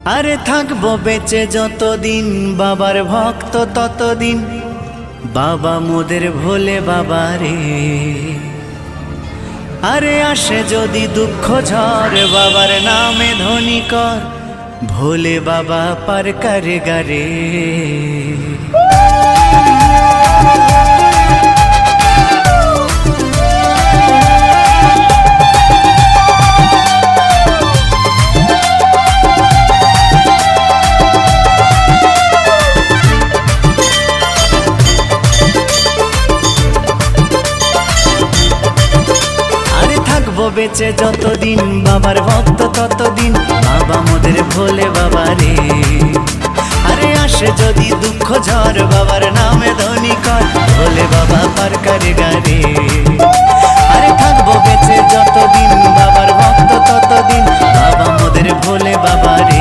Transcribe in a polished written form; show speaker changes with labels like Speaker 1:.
Speaker 1: আরে থাকবো বেঁচে যতদিন বাবার ভক্ত ততদিন, বাবা মোদের ভোলে বাবা রে। আরে আসে যদি দুঃখ ঝড় বাবার নামে ধ্বনি কর, ভোলে বাবা পার করে গারে। বেঁচে যতদিন বাবার ভক্ত ততদিন, বাবা মোদের ভোলে বাবা রে। আরে আসে যদি দুঃখ ঝড় বাবার নামে ধ্বনি কর, ভোলে বাবা পার করে গারে। আরে থাকবো বেঁচে যতদিন বাবার ভক্ত ততদিন, বাবা মোদের ভোলে বাবা রে।